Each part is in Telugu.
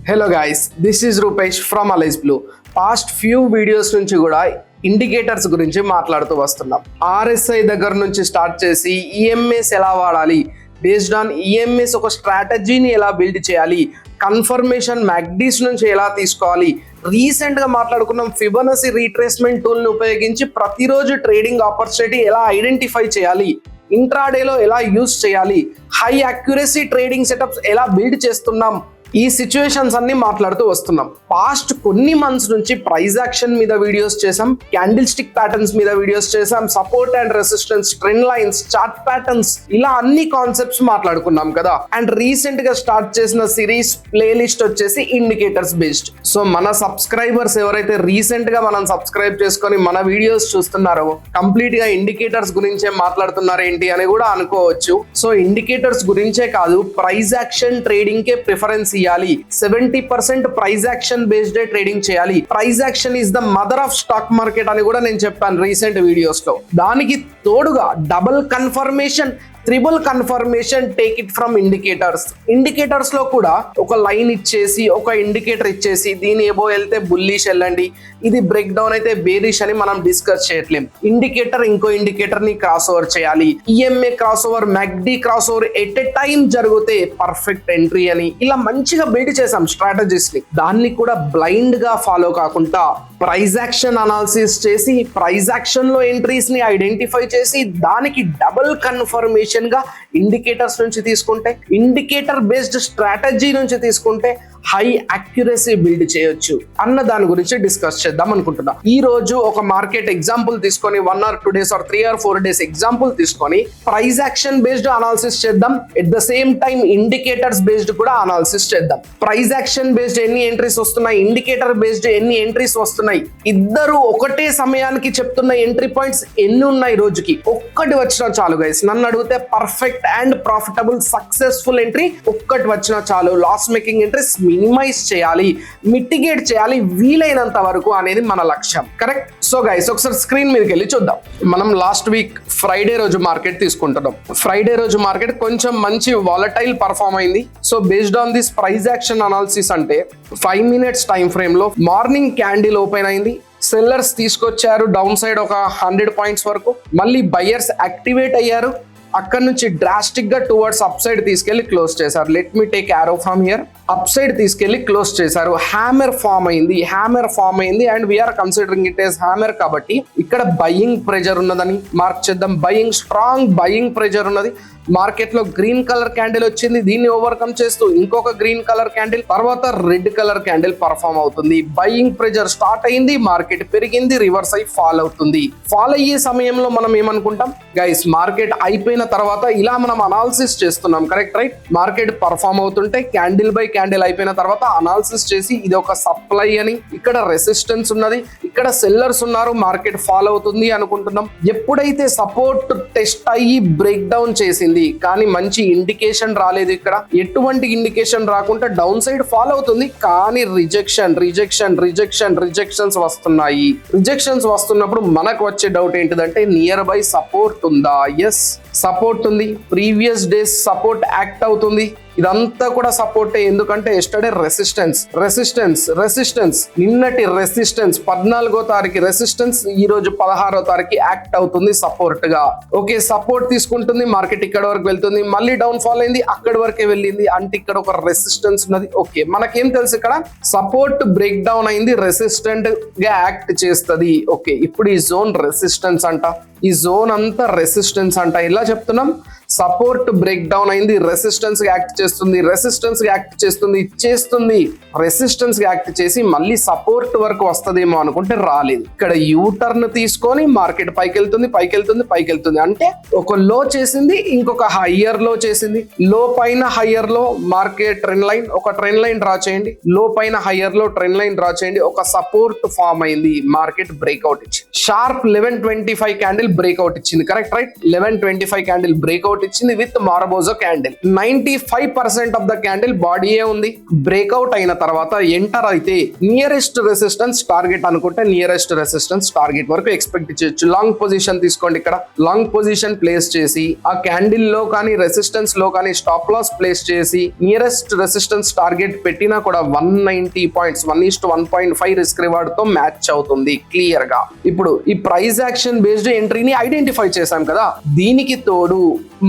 Hello guys, this is Rupesh from Alice Blue. Past few videos నుంచి కూడా ఇండికేటర్స్ గురించి మాట్లాడుతూ వస్తున్నాం. ఆర్ఎస్ఐ దగ్గర నుంచి స్టార్ట్ చేసి ఈఎంఎస్ ఎలా వాడాలి, బేస్డ్ ఆన్ ఈఎంఎస్ ఒక స్ట్రాటజీని ఎలా బిల్డ్ చేయాలి, కన్ఫర్మేషన్ మ్యాక్డీస్ నుంచి ఎలా తీసుకోవాలి, రీసెంట్గా మాట్లాడుకున్నాం ఫిబొనసీ రీట్రేస్మెంట్ టూల్ని ఉపయోగించి ప్రతిరోజు ట్రేడింగ్ ఆపర్చునిటీ ఎలా ఐడెంటిఫై చేయాలి, ఇంట్రాడేలో ఎలా యూజ్ చేయాలి, హై అక్యురసీ ట్రేడింగ్ సెటప్స్ ఎలా బిల్డ్ చేస్తున్నాం, ఈ సిచ్యువేషన్స్ అన్ని మాట్లాడుతూ వస్తున్నాం. పాస్ట్ కొన్ని మంత్స్ నుంచి ప్రైస్ యాక్షన్ మీద వీడియోస్ చేసాం, క్యాండిల్ స్టిక్ ప్యాటర్న్స్ మీద వీడియోస్ చేసాం, support and resistance, trend lines, chart patterns, ఇలా అన్ని కాన్సెప్ట్స్ మాట్లాడుకున్నాం కదా. అండ్ రీసెంట్ గా స్టార్ట్ చేసిన సిరీస్ ప్లేలిస్ట్ వచ్చేసి ఇండికేటర్స్ బేస్డ్. సో మన సబ్స్క్రైబర్స్ ఎవరైతే రీసెంట్ గా మనం సబ్స్క్రైబ్ చేసుకొని మన వీడియోస్ చూస్తున్నారో కంప్లీట్ గా ఇండికేటర్స్ గురించే మాట్లాడుతున్నారు ఏంటి అని కూడా అనుకోవచ్చు. సో ఇండికేటర్స్ గురించే కాదు, ప్రైస్ యాక్షన్ ట్రేడింగ్ కే ప్రిఫరెన్స్ ఇవ్వాలి. 70% ప్రైస్ యాక్షన్ బేస్డ్ ట్రేడింగ్ చేయాలి. Price action is the mother of stock market అని కూడా నేను చెప్పాను రీసెంట్ వీడియోస్ లో. దానికి తోడుగా double confirmation, triple confirmation, take it from indicators. Indicators లో కూడా ఒక లైన్ ఇచ్చేసి, ఒక ఇండికేటర్ ఇచ్చేసి దీని ఏబో వెళ్తే బుల్లిష్ వెళ్ళండి, ఇది బ్రేక్ డౌన్ అయితే బేరిష్ అని మనం డిస్కస్ చేయట్లేం. ఇండికేటర్ ఇంకో ఇండికేటర్ ని క్రాస్ ఓవర్ చేయాలి. EMA cross over, MACD cross over at a time జరిగితే పర్ఫెక్ట్ ఎంట్రీ అని ఇలా మంచిగా బిల్డ్ చేసాం స్ట్రాటజీస్ ని. దాన్ని కూడా బ్లైండ్ గా ఫాలో కాకుండా ప్రైస్ యాక్షన్ అనాలిసిస్ చేసి, ప్రైస్ యాక్షన్ లో ఎంట్రీస్ ని ఐడెంటిఫై చేసి, దానికి డబుల్ కన్ఫర్మేషన్ గా ఇండికేటర్స్ నుంచి తీసుకుంటే, ఇండికేటర్ బేస్డ్ స్ట్రాటజీ నుంచి తీసుకుంటే హై అక్యురసీ బిల్డ్ చేయొచ్చు అన్న దాని గురించి డిస్కస్ చేద్దాం అనుకుంటున్నా. ఈ రోజు ఒక మార్కెట్ ఎగ్జాంపుల్ తీసుకొని 1 or 2 days or 3 or 4 days example తీసుకొని ప్రైస్ యాక్షన్ బేస్డ్ అనాలిసిస్ చేద్దాం. At the same time indicators based కూడా అనాలిసిస్ చేద్దాం. ప్రైస్ యాక్షన్ బేస్డ్ ఎన్ని ఎంట్రీస్ వస్తున్నాయి, ఇండికేటర్ బేస్డ్ ఎన్ని ఎంట్రీస్ వస్తున్నాయి, ఇద్దరు ఒకటే సమయానికి చెప్తున్న ఎంట్రీ పాయింట్స్ ఎన్ని ఉన్నాయి రోజుకి, ఒక్కటి వచ్చినా చాలు గైస్. నన్ను అడిగితే perfect and profitable successful entry ఒక్కటి వచ్చినా చాలు. లాస్ మేకింగ్ ఎంట్రీస్ మినిమైజ్ చేయాలి, మిటిగేట్ చేయాలి వీలైనంత వరకు అనేది మన లక్ష్యం. కరెక్ట్? సో గైస్ ఒకసారి స్క్రీన్ మీదకి వెళ్ళి చూద్దాం. మనం లాస్ట్ వీక్ ఫ్రైడే రోజు మార్కెట్ తీసుకుంటున్నాం. ఫ్రైడే రోజు మార్కెట్ కొంచెం మంచి వాలటైల్ పర్ఫార్మ్ అయింది. So based on this price action analysis అంటే 5 minutes టైం ఫ్రేమ్ లో మార్నింగ్ క్యాండిల్ ఓపెన్ అయింది. సెల్లర్స్ తీసుకొచ్చారు డౌన్ సైడ్ ఒక 100 points వరకు, మళ్ళీ బయర్స్ యాక్టివేట్ అయ్యారు. అక్కడ నుంచి డ్రాస్టిక్ గా టువర్డ్స్ అప్ సైడ్ తీసుకెళ్లి క్లోజ్ చేశారు. Let me take arrow from here. Upside తీసుకెళ్లి క్లోజ్ చేశారు. హ్యామర్ ఫామ్ అయింది and we are considering it as hammer. కాబట్టి ఇక్కడ బయింగ్ ప్రెజర్ ఉన్నదని మార్క్ చేద్దాం. స్ట్రాంగ్ బయింగ్ ప్రెజర్ ఉన్నది. మార్కెట్ లో గ్రీన్ కలర్ క్యాండిల్ వచ్చింది, దీన్ని ఓవర్కమ్ చేస్తూ ఇంకొక గ్రీన్ కలర్ క్యాండిల్, తర్వాత రెడ్ కలర్ క్యాండిల్ పర్ఫామ్ అవుతుంది. బయింగ్ ప్రెజర్ స్టార్ట్ అయింది, మార్కెట్ పెరిగింది, రివర్స్ అయి ఫాల్ అవుతుంది. ఫాల్ అయ్యే సమయంలో మనం ఏమనుకుంటాం గైస్, మార్కెట్ అయిపోయిన తర్వాత ఇలా మనం అనాలిసిస్ చేస్తున్నాం. Correct, right? మార్కెట్ పర్ఫామ్ అవుతుంటే క్యాండిల్ బై క్యాండిల్ అయిపోయిన తర్వాత అనాలిసిస్ చేసి ఇది ఒక సప్లై అని, ఇక్కడ రెసిస్టెన్స్ ఉన్నది, ఇక్కడ సెల్లర్స్ ఉన్నారు, మార్కెట్ ఫాల్ అవుతుంది అనుకుంటున్నాం. ఎప్పుడైతే సపోర్ట్ టెస్ట్ అయ్యి బ్రేక్ డౌన్ చేసింది కానీ మంచి ఇండికేషన్ రాలేదు, ఇక్కడ ఎటువంటి ఇండికేషన్ రాకుండా డౌన్ సైడ్ ఫాల్ అవుతుంది, కానీ రిజెక్షన్స్ వస్తున్నాయి. రిజెక్షన్స్ వస్తున్నప్పుడు మనకు వచ్చే డౌట్ ఏంటిదంటే నియర్ బై సపోర్ట్ ఉందా? ఎస్, సపోర్ట్ ఉంది. ప్రీవియస్ డేస్ సపోర్ట్ యాక్ట్ అవుతుంది. ఇదంతా కూడా సపోర్టే, ఎందుకంటే ఎస్టర్డే రెసిస్టెన్స్ నిన్నటి రెసిస్టెన్స్ 14వ తారీఖు రెసిస్టెన్స్, ఈ రోజు 16వ తారీఖు యాక్ట్ అవుతుంది సపోర్ట్ గా. ఓకే, సపోర్ట్ తీసుకుంటుంది, మార్కెట్ ఇక్కడ వరకు వెళ్తుంది, మళ్ళీ డౌన్ ఫాల్ అయింది, అక్కడి వరకే వెళ్ళింది, అంటే ఇక్కడ ఒక రెసిస్టెన్స్ ఉన్నది. ఓకే, మనకేం తెలుసు, ఇక్కడ సపోర్ట్ బ్రేక్ డౌన్ అయింది, రెసిస్టెంట్ గా యాక్ట్ చేస్తుంది. ఓకే, ఇప్పుడు ఈ జోన్ రెసిస్టెన్స్ అంట, ఈ జోన్ అంతా రెసిస్టెన్స్ అంట. ఇలా చెప్తున్నాం, సపోర్ట్ బ్రేక్ డౌన్ అయింది, రెసిస్టెన్స్ యాక్ట్ చేస్తుంది, రెసిస్టెన్స్ యాక్ట్ చేసి మళ్ళీ సపోర్ట్ వరకు వస్తుందేమో అనుకుంటే రాలేదు. ఇక్కడ యూటర్న్ తీసుకొని మార్కెట్ పైకి వెళ్తుంది. అంటే ఒక లో చేసింది, ఇంకొక హయ్యర్ లో చేసింది. లో పైన హయ్యర్ లో మార్కెట్ ట్రెండ్ లైన్, ఒక ట్రెండ్ లైన్ డ్రా చేయండి. లో పైన హయ్యర్ లో ట్రెండ్ లైన్ డ్రా చేయండి. ఒక సపోర్ట్ ఫామ్ అయింది, మార్కెట్ బ్రేక్అవుట్ ఇచ్చింది. షార్ప్ 1125 క్యాండిల్ బ్రేక్అవుట్ ఇచ్చింది. Correct, right? 1125 candle breakout breakout ఇచ్చింది with marubozu candle. 95% of the candle బాడీయే ఉంది. బ్రేక్అవుట్ అయిన తర్వాత ఎంటర్ అయితే నియరెస్ట్ రెసిస్టెన్స్ టార్గెట్ అనుకుంటే నియరెస్ట్ రెసిస్టెన్స్ టార్గెట్ వరకు ఎక్స్పెక్ట్ చేయొచ్చు. లాంగ్ పొజిషన్ తీసుకోండి. ఇక్కడ లాంగ్ పొజిషన్ ప్లేస్ చేసి ఆ క్యాండిల్ లో కానీ రెసిస్టెన్స్ లో కానీ స్టాప్ లాస్ ప్లేస్ చేసి నియరెస్ట్ రెసిస్టెన్స్ టార్గెట్ పెట్టినా కూడా 190 పాయింట్స్ 1:1.5 రిస్క్ రివార్డ్ తో మ్యాచ్ అవుతుంది క్లియర్ గా. ఇప్పుడు ఈ ప్రైస్ యాక్షన్ బేస్డ్ ఎంట్రీని ఐడెంటిఫై చేశాం కదా, దీనికి తోడు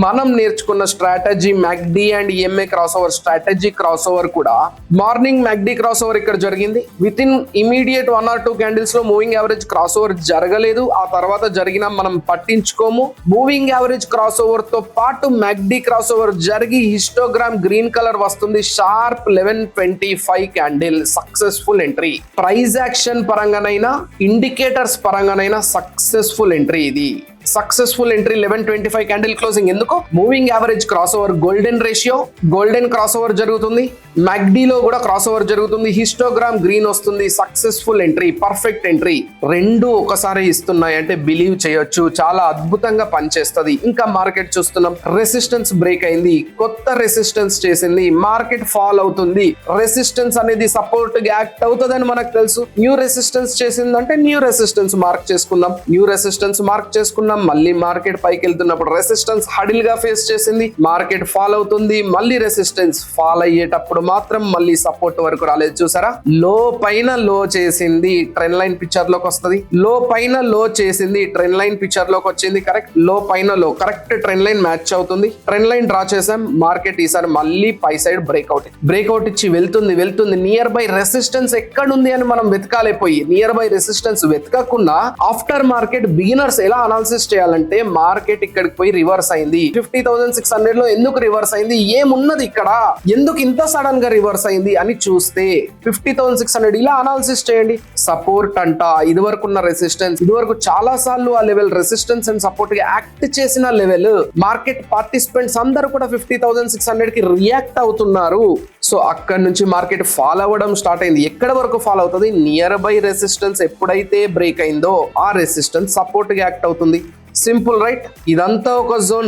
మనం నేర్చుకున్న strategy MACD and EMA cross over strategy cross over కూడా మార్నింగ్ MACD క్రాస్ ఓవర్ ఇక్కడ జరిగింది. With in immediate 1 or 2 candles లో మూవింగ్ యావరేజ్ క్రాస్ ఓవర్ జరగలేదు. ఆ తర్వాత జరిగిన మనం పట్టించుకోము. మూవింగ్ యావరేజ్ క్రాస్ ఓవర్ తో పాటు MACD క్రాస్ ఓవర్ జరిగి హిస్టోగ్రామ్ గ్రీన్ కలర్ వస్తుంది. Sharp 11:25 candle successful entry. Price action పరంగానైనా ఇండికేటర్స్ పరంగానైనా సక్సెస్ఫుల్ ఎంట్రీ. ఇది సక్సెస్ఫుల్ ఎంట్రీ 11:25 క్యాండిల్ క్లోజింగ్. ఎందుకు? Moving average cross over golden ratio, golden cross over జరుగుతుంది. MACD లో కూడా క్రాస్ ఓవర్ జరుగుతుంది. హిస్టోగ్రామ్ గ్రీన్ వస్తుంది. Successful entry, perfect entry. రెండు ఒకసారి ఇస్తున్నాయి అంటే బిలీవ్ చేయొచ్చు. చాలా అద్భుతంగా పనిచేస్తుంది. ఇంకా మార్కెట్ చూస్తున్నాం, రెసిస్టెన్స్ బ్రేక్ అయింది, కొత్త రెసిస్టెన్స్ చేసింది, మార్కెట్ ఫాల్ అవుతుంది. రెసిస్టెన్స్ అనేది సపోర్ట్ యాక్ట్ అవుతుందని మనకు తెలుసు. న్యూ రెసిస్టెన్స్ చేసిందంటే న్యూ రెసిస్టెన్స్ మార్క్ చేసుకుందాం. న్యూ రెసిస్టెన్స్ మార్క్ చేసుకున్నాం. మళ్ళీ మార్కెట్ పైకి వెళ్తున్నప్పుడు రెసిస్టెన్స్ హడిల్ గా ఫేస్ చేసింది. మార్కెట్ ఫాల్ అవుతుంది. మళ్ళీ రెసిస్టెన్స్ ఫాల్ అయ్యేటప్పుడు మాత్రం మళ్ళీ సపోర్ట్ వరకు రాలేదు. చూసారా, లో పైన లో చేసింది, ట్రెండ్ లైన్ పిక్చర్ లోకి వస్తుంది. లో పైన లో చేసింది, ట్రెండ్ లైన్ పిక్చర్ లోకి వచ్చింది. కరెక్ట్, లో పైన లో కరెక్ట్ ట్రెండ్ లైన్ మ్యాచ్ అవుతుంది. ట్రెండ్ లైన్ డ్రా చేసాం. మార్కెట్ ఈసారి మళ్ళీ పై సైడ్ బ్రేక్అవుట్ ఇచ్చి వెళ్తుంది. నియర్ బై రెసిస్టెన్స్ ఎక్కడుంది అని మనం వెతకాలేపోయి నియర్ బై రెసిస్టెన్స్ వెతకకుండా ఆఫ్టర్ మార్కెట్ బిగినర్స్ ఎలా అనాలిసిస్ చేయాలంటే మార్కెట్ ఇక్కడికి పోయి రివర్స్ అయింది. 50,600 లో ఎందుకు రివర్స్ అయింది, ఏమున్నది ఇక్కడ, ఎందుకు ఇంత సడన్ గా రివర్స్ అయింది అని చూస్తే 50,600 ఇలా అనాలిసిస్ చేయండి. సపోర్ట్ అంట, ఇది వరకు ఉన్న రెసిస్టెన్స్, ఇది వరకు చాలా సార్లు ఆ లెవెల్ రెసిస్టెన్స్ అండ్ సపోర్ట్ గా యాక్ట్ చేసిన లెవెల్. మార్కెట్ పార్టిసిపెంట్స్ అందరూ కూడా 50,600 కి రియాక్ట్ అవుతున్నారు. సో అక్కడ నుంచి మార్కెట్ ఫాల్ అవ్వడం స్టార్ట్ అయింది. ఎక్కడ వరకు ఫాల్ అవుతుంది? నియర్ బై రెసిస్టెన్స్ ఎప్పుడైతే బ్రేక్ అయిందో ఆ రెసిస్టెన్స్ సపోర్ట్ గా యాక్ట్ అవుతుంది. Simple right. ఇదంతా ఒక జోన్.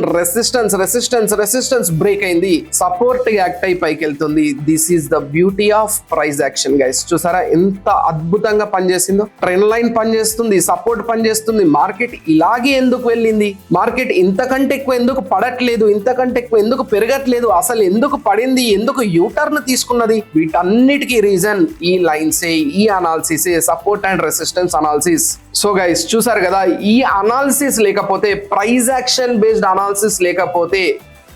రెసిస్టెన్స్ బ్రేక్ అయింది, సపోర్ట్ యాక్ట్ అయి పైకి వెళ్తుంది. This is the beauty of price action guys. చూసారా ఎంత అద్భుతంగా పనిచేసిందో. ట్రెండ్ లైన్ పనిచేస్తుంది, సపోర్ట్ పనిచేస్తుంది. మార్కెట్ ఇలాగే ఎందుకు వెళ్ళింది, మార్కెట్ ఇంతకంటే ఎక్కువ ఎందుకు పడట్లేదు, ఇంతకంటే ఎక్కువ ఎందుకు పెరగట్లేదు, అసలు ఎందుకు పడింది, ఎందుకు యూటర్న్ తీసుకున్నది? వీటన్నిటికీ రీజన్ ఈ లైన్సే, ఈ analysis, support and resistance analysis. So guys చూసారు కదా, ఈ అనాలిసిస్ లేకపోతే, ప్రైస్ యాక్షన్ బేస్డ్ అనాలిసిస్ లేకపోతే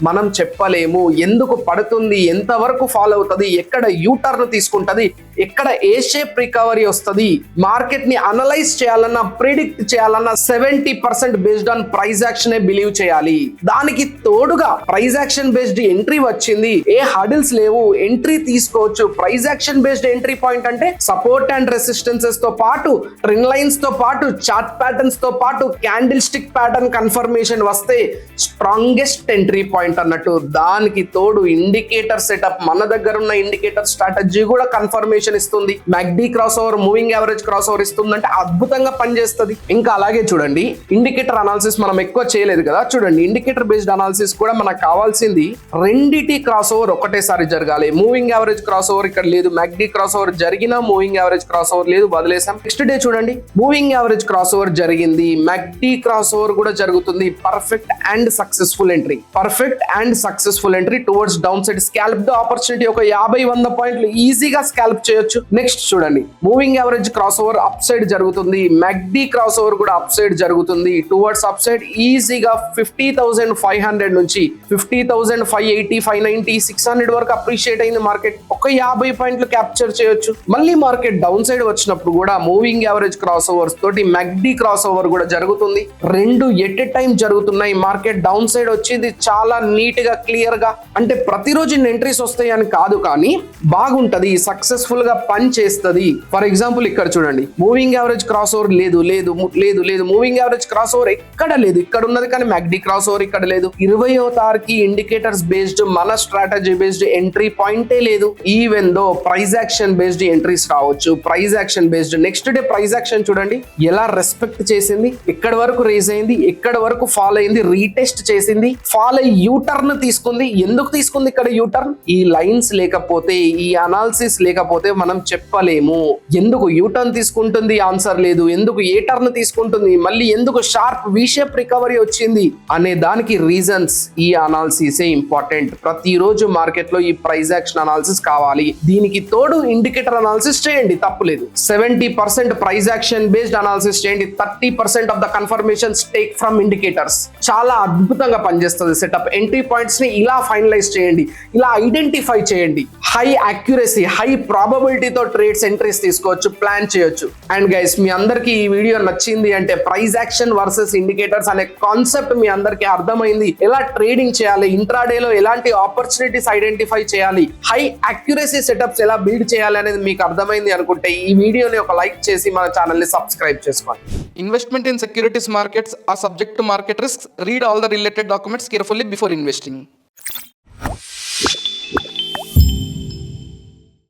మనం చెప్పలేము ఎందుకు పడుతుంది, ఎంతవరకు ఫాల్ అవుతుంది, ఎక్కడ యూటర్న్ తీసుకుంటది, ఎక్కడ ఏ షేప్ రికవరీ వస్తుంది. మార్కెట్ ని అనలైజ్ చేయాలన్నా, ప్రిడిక్ట్ చేయాలన్నా 70% based on price action believe చేయాలి. దానికి తోడుగా ప్రైస్ యాక్షన్ బేస్డ్ ఎంట్రీ వచ్చింది, ఏ హడిల్స్ లేవు, ఎంట్రీ తీసుకోవచ్చు. Price action based entry point అంటే సపోర్ట్ అండ్ రెసిస్టెన్సెస్ తో పాటు, ట్రెండ్ లైన్స్ తో పాటు, చార్ట్ ప్యాటర్న్స్ తో పాటు, క్యాండిల్ స్టిక్ ప్యాటర్న్ కన్ఫర్మేషన్ వస్తే స్ట్రాంగెస్ట్ ఎంట్రీ పాయింట్ అన్నట్టు. దానికి తోడు ఇండికేటర్ సెటప్, మన దగ్గర ఉన్న ఇండికేటర్ స్ట్రాటజీ కూడా కన్ఫర్మేషన్ ఇస్తుంది. MACD cross over, moving average cross over ఇస్తుందంటే అద్భుతంగా పనిచేస్తుంది. ఇంకా అలాగే చూడండి, ఇండికేటర్ అనాలిసిస్ మనం ఎక్కువ చేయలేదు కదా. చూడండి, ఇండికేటర్ బేస్డ్ అనాలిసిస్ కూడా మనకు కావాల్సింది రెండిటి క్రాస్ ఓవర్ ఒకటేసారి జరగాలి. మూవింగ్ యావరేజ్ క్రాస్ ఓవర్ ఇక్కడ లేదు, MACD క్రాస్ ఓవర్ జరిగినా మూవింగ్ యావరేజ్ క్రాస్ ఓవర్ లేదు, వదిలేసాం. నెక్స్ట్ డే చూడండి, మూవింగ్ యావరేజ్ క్రాస్ ఓవర్ జరిగింది, MACD క్రాస్ ఓవర్ కూడా జరుగుతుంది. Perfect and successful entry, perfect and successful entry towards down side. Scalp opportunity ఒక 50-100 పాయింట్లు ఈజీగా స్కాల్ప్ చేయొచ్చు. నెక్స్ట్ చూడండి, moving average cross over up side జరుగుతుంది, MACD క్రాస్ ఓవర్ కూడా అప్ సైడ్ జరుగుతుంది. టువర్డ్స్ అప్ సైడ్ ఈజీగా 50,500 నుంచి 50,580, 590, 600 వరకు అప్రిషియేట్ అయింది మార్కెట్. ఒక 50 పాయింట్లు క్యాప్చర్ చేయొచ్చు. మళ్ళీ మార్కెట్ డౌన్ సైడ్ వచ్చినప్పుడు కూడా మూవింగ్ యావరేజ్ క్రాస్ ఓవర్స్ తోటి MACD క్రాస్ ఓవర్ కూడా జరుగుతుంది. రెండు ఎట్ ఎ టైం జరుగుతున్నాయి. మార్కెట్ డౌన్ సైడ్ వచ్చింది, చాలా నీట్ గా క్లియర్ గా, అంటే ప్రతిరోజు ఇన్ని ఎంట్రీస్ వస్తాయి అని కాదు, కానీ బాగుంటది, సక్సెస్ఫుల్ గా పని చేస్తుంది. ఫర్ ఎగ్జాంపుల్ ఇక్కడ చూడండి, మూవింగ్ యావరేజ్ క్రాస్ ఓవర్ లేదు లేదు లేదు లేదు, మూవింగ్ యావరేజ్ క్రాస్ ఓవర్ ఎక్కడ లేదు, ఇక్కడ ఉన్నది కానీ మ్యాక్డీ క్రాస్ ఓవర్ ఇక్కడ లేదు. 20వ తారీఖు ఇండికేటర్స్ బేస్డ్ మన స్ట్రాటజీ బేస్డ్ ఎంట్రీ పాయింటే లేదు. Even though price action based entries రావచ్చు, price action based next day price action చూడండి ఎలా రెస్పెక్ట్ చేసింది, ఎక్కడ వరకు రేజ్ అయింది, ఎక్కడ వరకు ఫాల్ అయింది, రీటెస్ట్ చేసింది, ఫాల్ అయ్యి యూటర్న్ తీసుకుంది. ఎందుకు తీసుకుంది ఇక్కడ యూటర్న్? ఈ లైన్స్ లేకపోతే, ఈ అనాలిసిస్ లేకపోతే మనం చెప్పలేము. ఎందుకు యూటర్న్ తీసుకుంటుంది ఆన్సర్ లేదు, ఎందుకు ఏ టర్న్ తీసుకుంటుంది, మళ్ళీ ఎందుకు షార్ప్ విషేప్ రికవరీ వచ్చింది అనే దానికి రీజన్స్ ఈ అనాలిసిస్ ఇంపార్టెంట్. ప్రతిరోజు మార్కెట్ లో ఈ ప్రైస్ యాక్షన్ అనాలిసిస్ కావాలి. దీనికి తోడు ఇండికేటర్ అనాలిసిస్ చేయండి, తప్పులేదు. 70% ప్రైస్ యాక్షన్ బేస్డ్ అనాలిసిస్ చేయండి, 30% of the confirmations take from indicators. చాలా అద్భుతంగా పనిచేస్తుంది సెటప్. ఎంట్రీ పాయింట్స్ ని ఇలా ఫైనలైజ్ చేయండి, ఇలా ఐడెంటిఫై చేయండి. హై అక్యురసీ, హై ప్రాబబిలిటీతో ట్రేడ్స్ ఎంట్రీస్ తీసుకోవచ్చు, ప్లాన్ చేయొచ్చు. అండ్ గైస్, మీ అందరికి ఈ వీడియో నచ్చింది అంటే ప్రైస్ యాక్షన్ వర్సెస్ ఇండికేటర్స్ అనే కాన్సెప్ట్ మీ అందరికీ అర్థమైంది, ఎలా ట్రేడింగ్ చేయాలి, ఇంట్రాడేలో ఎలాంటి ఆపర్చునిటీస్ ఐడెంటిఫై చేయాలి, హై అక్యురసీ సెటప్స్ ఎలా బిల్డ్ చేయాలి అనేది మీకు అర్థమైంది అనుకుంటే ఈ వీడియోని ఒక లైక్ చేసి మన ఛానల్ ని సబ్స్క్రైబ్ చేసుకోండి. Investment in securities markets are subject to market risks. Read all the related documents carefully before investing.